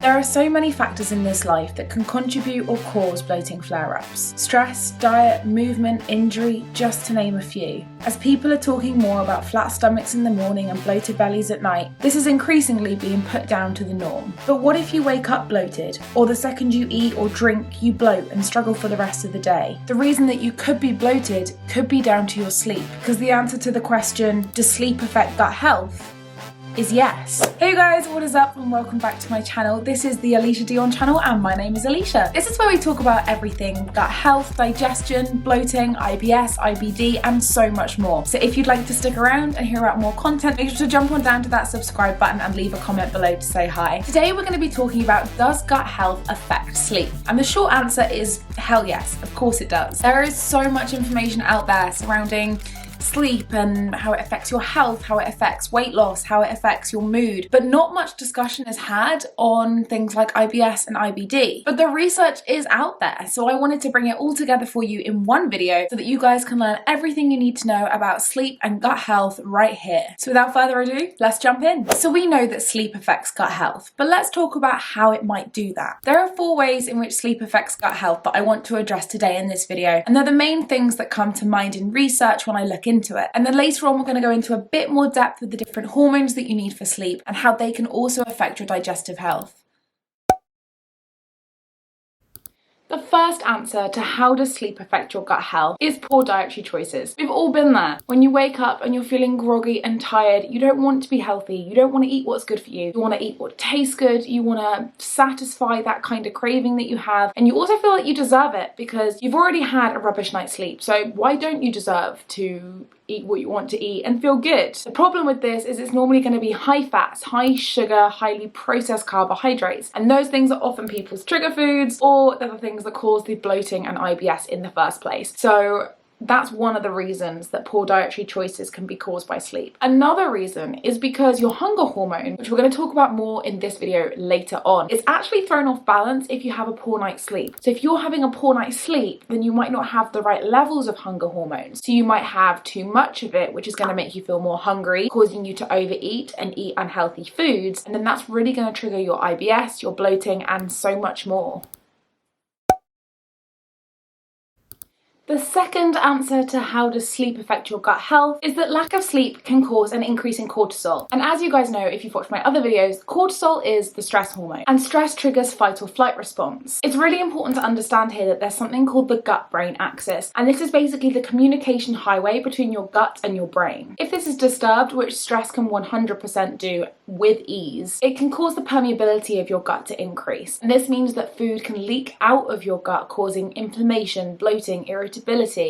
There are so many factors in this life that can contribute or cause bloating flare-ups. Stress, diet, movement, injury, just to name a few. As people are talking more about flat stomachs in the morning and bloated bellies at night, this is increasingly being put down to the norm. But what if you wake up bloated, or the second you eat or drink, you bloat and struggle for the rest of the day? The reason that you could be bloated could be down to your sleep, because the answer to the question, does sleep affect gut health, is yes. Hey guys, what is up and welcome back to my channel. This is the Alicia Dion channel and my name is Alicia. This is where we talk about everything gut health, digestion, bloating, IBS, IBD and so much more. So if you'd like to stick around and hear about more content, make sure to jump on down to that subscribe button and leave a comment below to say hi. Today we're going to be talking about, does gut health affect sleep? And the short answer is hell yes, of course it does. There is so much information out there surrounding sleep and how it affects your health, how it affects weight loss, how it affects your mood, but not much discussion is had on things like IBS and IBD. But the research is out there, so I wanted to bring it all together for you in one video so that you guys can learn everything you need to know about sleep and gut health right here. So without further ado, let's jump in. So we know that sleep affects gut health, but let's talk about how it might do that. There are 4 ways in which sleep affects gut health that I want to address today in this video, and they're the main things that come to mind in research when I look into it. And then later on we're going to go into a bit more depth with the different hormones that you need for sleep and how they can also affect your digestive health. The first answer to how does sleep affect your gut health is poor dietary choices. We've all been there. When you wake up and you're feeling groggy and tired, you don't want to be healthy, you don't want to eat what's good for you, you want to eat what tastes good, you want to satisfy that kind of craving that you have, and you also feel like you deserve it because you've already had a rubbish night's sleep, so why don't you deserve to eat what you want to eat and feel good? The problem with this is it's normally going to be high fats, high sugar, highly processed carbohydrates, and those things are often people's trigger foods or they're the things that cause the bloating and IBS in the first place. So that's one of the reasons that poor dietary choices can be caused by sleep. Another reason is because your hunger hormone, which we're going to talk about more in this video later on, is actually thrown off balance if you have a poor night's sleep. So if you're having a poor night's sleep, then you might not have the right levels of hunger hormones. So you might have too much of it, which is going to make you feel more hungry, causing you to overeat and eat unhealthy foods. And then that's really going to trigger your IBS, your bloating, and so much more. The second answer to how does sleep affect your gut health is that lack of sleep can cause an increase in cortisol. And as you guys know, if you've watched my other videos, cortisol is the stress hormone, and stress triggers fight or flight response. It's really important to understand here that there's something called the gut-brain axis, and this is basically the communication highway between your gut and your brain. If this is disturbed, which stress can 100% do with ease, it can cause the permeability of your gut to increase. And this means that food can leak out of your gut, causing inflammation, bloating, irritability,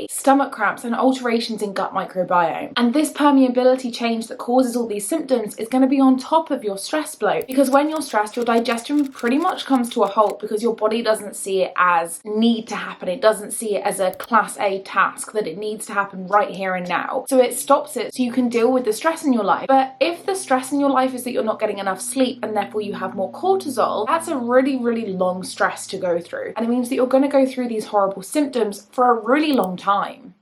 stomach cramps and alterations in gut microbiome. And this permeability change that causes all these symptoms is going to be on top of your stress bloat, because when you're stressed, your digestion pretty much comes to a halt because your body doesn't see it as need to happen. It doesn't see it as a class A task that it needs to happen right here and now. So it stops it so you can deal with the stress in your life. But if the stress in your life is that you're not getting enough sleep and therefore you have more cortisol, that's a really, really long stress to go through. And it means that you're going to go through these horrible symptoms for a really long time.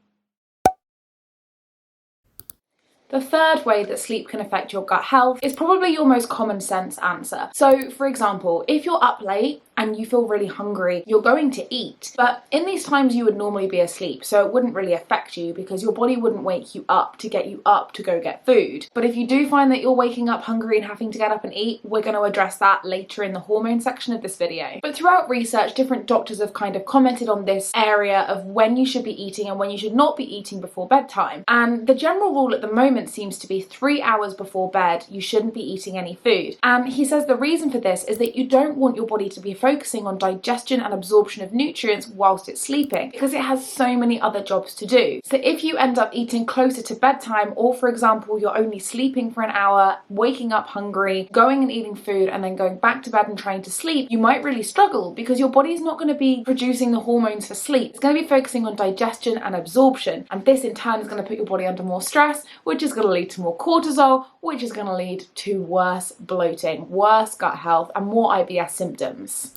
The third way that sleep can affect your gut health is probably your most common sense answer. So for example, if you're up late and you feel really hungry, you're going to eat. But in these times you would normally be asleep, so it wouldn't really affect you because your body wouldn't wake you up to get you up to go get food. But if you do find that you're waking up hungry and having to get up and eat, we're going to address that later in the hormone section of this video. But throughout research, different doctors have kind of commented on this area of when you should be eating and when you should not be eating before bedtime. And the general rule at the moment seems to be 3 hours before bed, you shouldn't be eating any food. And he says the reason for this is that you don't want your body to be focusing on digestion and absorption of nutrients whilst it's sleeping, because it has so many other jobs to do. So if you end up eating closer to bedtime, or for example you're only sleeping for an hour, waking up hungry, going and eating food and then going back to bed and trying to sleep, you might really struggle because your body's not going to be producing the hormones for sleep. It's going to be focusing on digestion and absorption, and this in turn is going to put your body under more stress, which is going to lead to more cortisol, which is going to lead to worse bloating, worse gut health, and more IBS symptoms.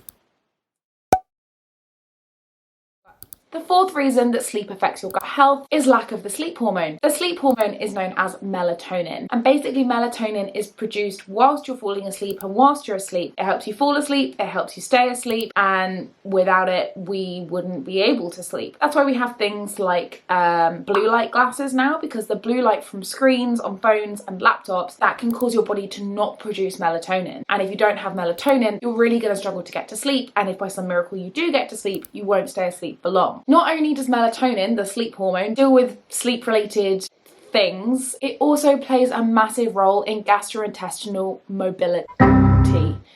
The fourth reason that sleep affects your gut health is lack of the sleep hormone. The sleep hormone is known as melatonin, and basically melatonin is produced whilst you're falling asleep and whilst you're asleep. It helps you fall asleep, it helps you stay asleep, and without it we wouldn't be able to sleep. That's why we have things like blue light glasses now, because the blue light from screens on phones and laptops, that can cause your body to not produce melatonin, and if you don't have melatonin, you're really going to struggle to get to sleep, and if by some miracle you do get to sleep, you won't stay asleep for long. Not only does melatonin, the sleep hormone, deal with sleep related things, it also plays a massive role in gastrointestinal mobility.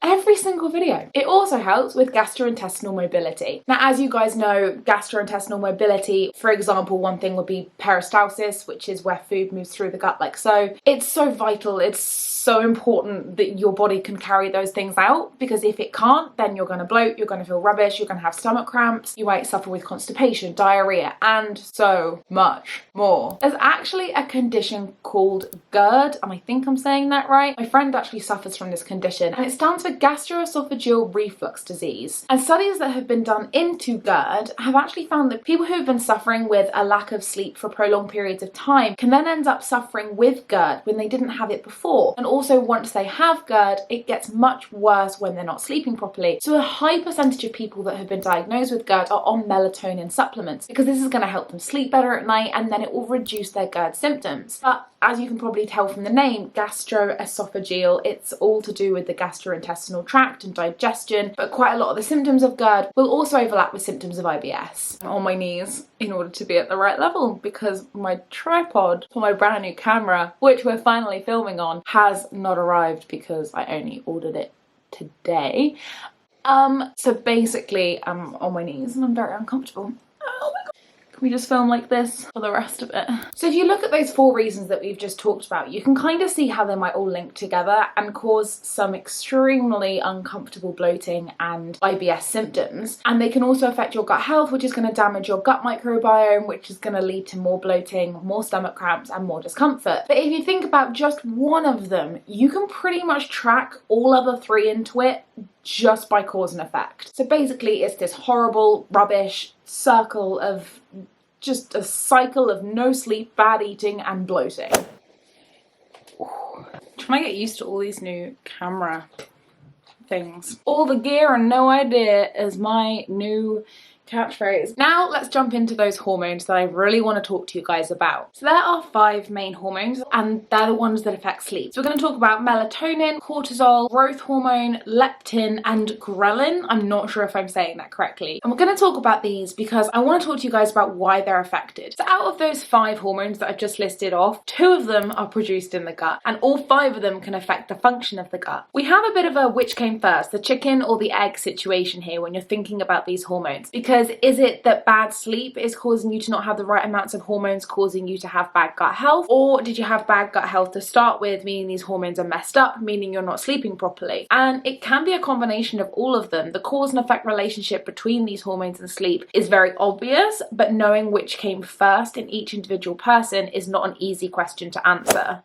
Every single video. It also helps with gastrointestinal mobility. Now, as you guys know, gastrointestinal mobility, for example, one thing would be peristalsis, which is where food moves through the gut like so. It's so vital, it's so important that your body can carry those things out, because if it can't, then you're going to bloat, you're going to feel rubbish, you're going to have stomach cramps, you might suffer with constipation, diarrhea, and so much more. There's actually a condition called GERD, and I think I'm saying that right. My friend actually suffers from this condition, and it stands for gastroesophageal reflux disease. And studies that have been done into GERD have actually found that people who have been suffering with a lack of sleep for prolonged periods of time can then end up suffering with GERD when they didn't have it before. And also, once they have GERD, it gets much worse when they're not sleeping properly. So a high percentage of people that have been diagnosed with GERD are on melatonin supplements, because this is going to help them sleep better at night, and then it will reduce their GERD symptoms. But as you can probably tell from the name, gastroesophageal, it's all to do with the gastrointestinal tract and digestion, but quite a lot of the symptoms of GERD will also overlap with symptoms of IBS. I'm on my knees in order to be at the right level, because my tripod for my brand new camera, which we're finally filming on, has not arrived because I only ordered it today. So basically I'm on my knees and I'm very uncomfortable. Oh my god. Can we just film like this for the rest of it? So if you look at those 4 reasons that we've just talked about, you can kind of see how they might all link together and cause some extremely uncomfortable bloating and IBS symptoms. And they can also affect your gut health, which is going to damage your gut microbiome, which is going to lead to more bloating, more stomach cramps, and more discomfort. But if you think about just one of them, you can pretty much track all other 3 into it just by cause and effect. So basically it's this horrible rubbish circle of just a cycle of no sleep, bad eating, and bloating. Trying to get used to all these new camera things. All the gear and no idea is my new catchphrase. Now let's jump into those hormones that I really want to talk to you guys about. So there are 5 main hormones, and they're the ones that affect sleep. So we're going to talk about melatonin, cortisol, growth hormone, leptin, and ghrelin. I'm not sure if I'm saying that correctly. And we're going to talk about these because I want to talk to you guys about why they're affected. So out of those 5 hormones that I've just listed off, 2 of them are produced in the gut, and all 5 of them can affect the function of the gut. We have a bit of a which came first, the chicken or the egg situation here when you're thinking about these hormones, because is it that bad sleep is causing you to not have the right amounts of hormones, causing you to have bad gut health? Or did you have bad gut health to start with, meaning these hormones are messed up, meaning you're not sleeping properly? And it can be a combination of all of them. The cause and effect relationship between these hormones and sleep is very obvious, but knowing which came first in each individual person is not an easy question to answer.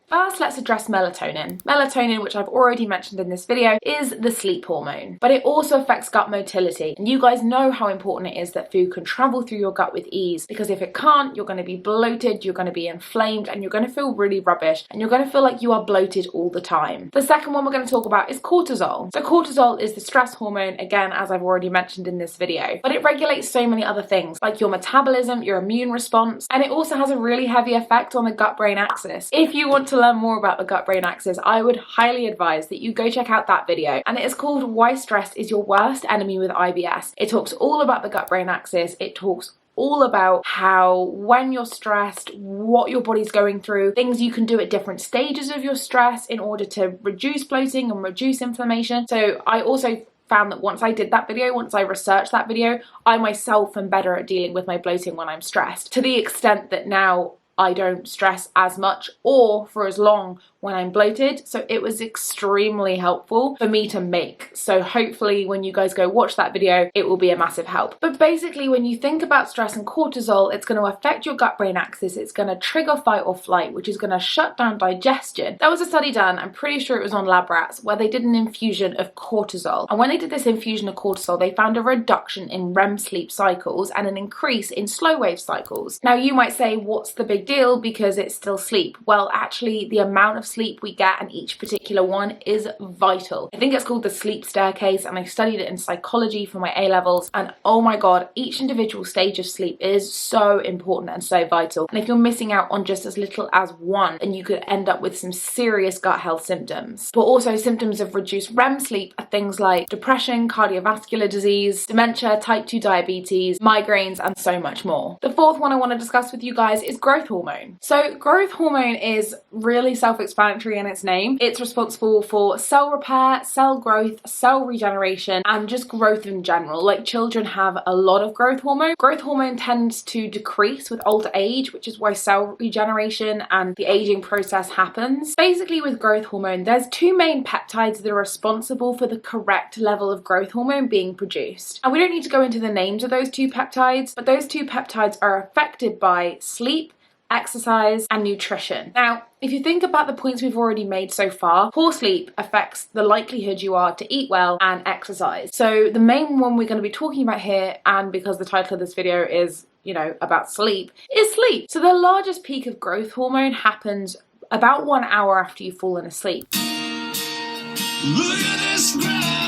First, let's address melatonin. Melatonin, which I've already mentioned in this video, is the sleep hormone, but it also affects gut motility. And you guys know how important it is that food can travel through your gut with ease, because if it can't, you're going to be bloated, you're going to be inflamed, and you're going to feel really rubbish, and you're going to feel like you are bloated all the time. The second one we're going to talk about is cortisol. So cortisol is the stress hormone, again, as I've already mentioned in this video, but it regulates so many other things, like your metabolism, your immune response, and it also has a really heavy effect on the gut-brain axis. If you want to learn more about the gut-brain axis, I would highly advise that you go check out that video, and it is called Why Stress is Your Worst Enemy with IBS. It talks all about the gut-brain axis. It talks all about how when you're stressed, what your body's going through, things you can do at different stages of your stress in order to reduce bloating and reduce inflammation. So I also found that once I did that video, once I researched that video, I myself am better at dealing with my bloating when I'm stressed, to the extent that now I don't stress as much or for as long when I'm bloated, so it was extremely helpful for me to make. So hopefully when you guys go watch that video, it will be a massive help. But basically, when you think about stress and cortisol, it's going to affect your gut-brain axis. It's going to trigger fight or flight, which is going to shut down digestion. There was a study done, I'm pretty sure it was on lab rats, where they did an infusion of cortisol. And when they did this infusion of cortisol, they found a reduction in REM sleep cycles and an increase in slow wave cycles. Now you might say, what's the big deal, because it's still sleep? Well, actually the amount of sleep we get in each particular one is vital. I think it's called the sleep staircase, and I studied it in psychology for my A-levels, and oh my god, each individual stage of sleep is so important and so vital. And if you're missing out on just as little as one, then you could end up with some serious gut health symptoms. But also symptoms of reduced REM sleep are things like depression, cardiovascular disease, dementia, type 2 diabetes, migraines, and so much more. The fourth one I want to discuss with you guys is growth hormone. So growth hormone is really self-explanatory in its name. It's responsible for cell repair, cell growth, cell regeneration, and just growth in general. Like, children have a lot of growth hormone. Growth hormone tends to decrease with older age, which is why cell regeneration and the aging process happens. Basically, with growth hormone, there's two main peptides that are responsible for the correct level of growth hormone being produced. And we don't need to go into the names of those two peptides, but those two peptides are affected by sleep, exercise, and nutrition. Now, if you think about the points we've already made so far, poor sleep affects the likelihood you are to eat well and exercise. So the main one we're going to be talking about here, and because the title of this video is, you know, about sleep, is sleep. So the largest peak of growth hormone happens about 1 hour after you've fallen asleep. Look at this graph.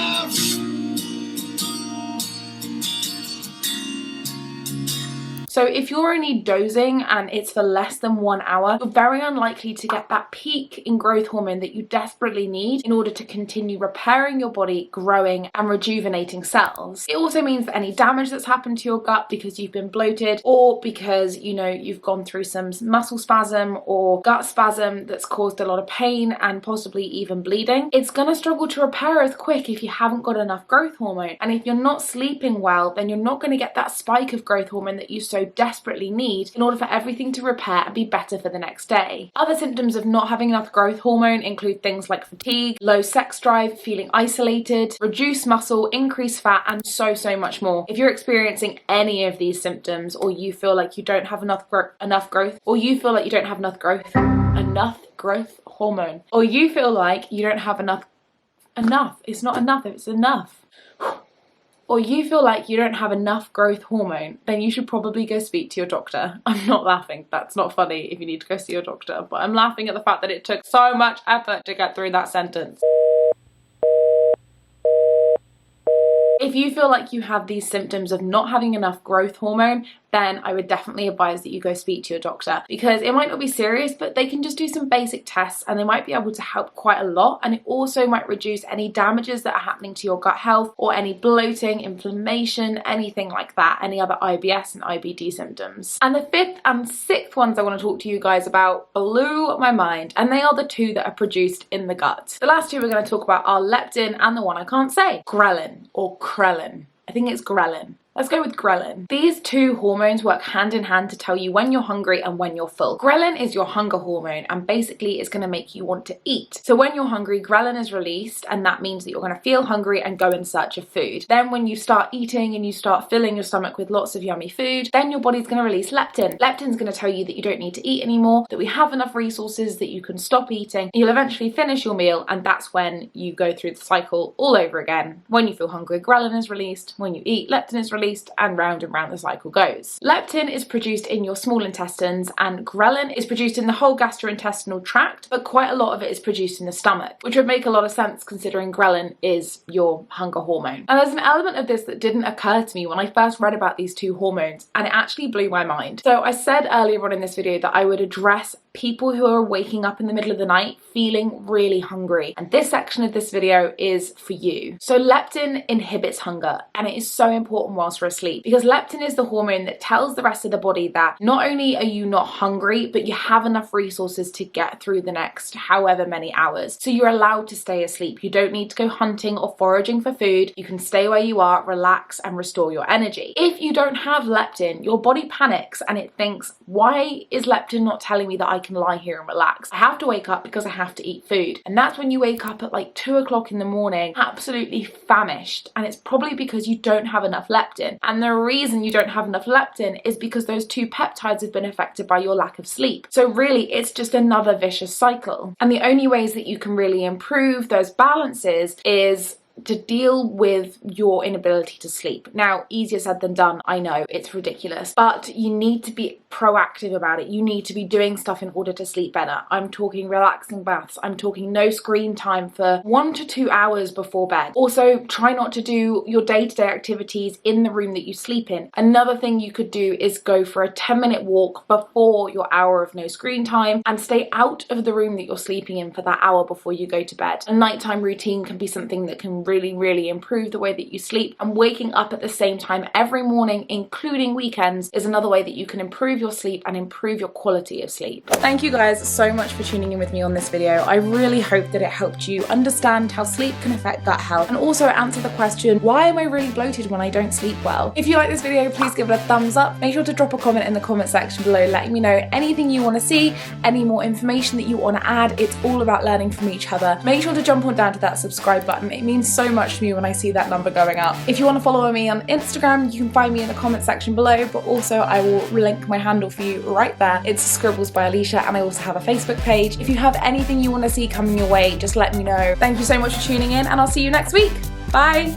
So if you're only dozing and it's for less than 1 hour, you're very unlikely to get that peak in growth hormone that you desperately need in order to continue repairing your body, growing and rejuvenating cells. It also means that any damage that's happened to your gut because you've been bloated, or because, you know, you've gone through some muscle spasm or gut spasm that's caused a lot of pain and possibly even bleeding, it's gonna struggle to repair as quick if you haven't got enough growth hormone. And if you're not sleeping well, then you're not gonna get that spike of growth hormone that you so desperately need in order for everything to repair and be better for the next day. Other symptoms of not having enough growth hormone include things like fatigue, low sex drive, feeling isolated, reduced muscle, increased fat, and so much more. If you're experiencing any of these symptoms, or you feel like you don't have enough growth hormone, or you feel like you don't have it's not enough, it's enough. Or you feel like you don't have enough growth hormone, then you should probably go speak to your doctor. I'm not laughing, that's not funny if you need to go see your doctor, but I'm laughing at the fact that it took so much effort to get through that sentence. If you feel like you have these symptoms of not having enough growth hormone, then I would definitely advise that you go speak to your doctor, because it might not be serious, but they can just do some basic tests and they might be able to help quite a lot. And it also might reduce any damages that are happening to your gut health, or any bloating, inflammation, anything like that, any other IBS and IBD symptoms. And the fifth and sixth ones I want to talk to you guys about blew my mind, and they are the two that are produced in the gut. The last two we're going to talk about are leptin and the one I can't say, ghrelin or ghrelin. I think it's ghrelin. Let's go with ghrelin. These two hormones work hand in hand to tell you when you're hungry and when you're full. Ghrelin is your hunger hormone, and basically it's going to make you want to eat. So when you're hungry, ghrelin is released, and that means that you're going to feel hungry and go in search of food. Then when you start eating and you start filling your stomach with lots of yummy food, then your body's going to release leptin. Leptin's going to tell you that you don't need to eat anymore, that we have enough resources, that you can stop eating. You'll eventually finish your meal, and that's when you go through the cycle all over again. When you feel hungry, ghrelin is released. When you eat, leptin is released, and round the cycle goes. Leptin is produced in your small intestines, and ghrelin is produced in the whole gastrointestinal tract, but quite a lot of it is produced in the stomach, which would make a lot of sense considering ghrelin is your hunger hormone. And there's an element of this that didn't occur to me when I first read about these two hormones, and it actually blew my mind. So I said earlier on in this video that I would address people who are waking up in the middle of the night feeling really hungry, and this section of this video is for you. So leptin inhibits hunger, and it is so important whilst we're asleep, because leptin is the hormone that tells the rest of the body that not only are you not hungry, but you have enough resources to get through the next however many hours. So you're allowed to stay asleep. You don't need to go hunting or foraging for food. You can stay where you are, relax, and restore your energy. If you don't have leptin, your body panics and it thinks, why is leptin not telling me that I can lie here and relax. I have to wake up because I have to eat food. And that's when you wake up at like 2 o'clock in the morning, absolutely famished. And it's probably because you don't have enough leptin. And the reason you don't have enough leptin is because those two peptides have been affected by your lack of sleep. So really, it's just another vicious cycle. And the only ways that you can really improve those balances is to deal with your inability to sleep. Now, easier said than done, I know, it's ridiculous, but you need to be proactive about it. You need to be doing stuff in order to sleep better. I'm talking relaxing baths. I'm talking no screen time for 1 to 2 hours before bed. Also, try not to do your day-to-day activities in the room that you sleep in. Another thing you could do is go for a 10-minute walk before your hour of no screen time and stay out of the room that you're sleeping in for that hour before you go to bed. A nighttime routine can be something that can really improve the way that you sleep, and waking up at the same time every morning, including weekends, is another way that you can improve your sleep and improve your quality of sleep. Thank you guys so much for tuning in with me on this video. I really hope that it helped you understand how sleep can affect gut health, and also answer the question, why am I really bloated when I don't sleep well? If you like this video, please give it a thumbs up. Make sure to drop a comment in the comment section below letting me know anything you want to see, any more information that you want to add. It's all about learning from each other. Make sure to jump on down to that subscribe button. It means so much to me when I see that number going up. If you want to follow me on Instagram, you can find me in the comment section below, but also I will link my handle for you right there. It's Scribbles by Alicia, and I also have a Facebook page. If you have anything you want to see coming your way, just let me know. Thank you so much for tuning in, and I'll see you next week. Bye!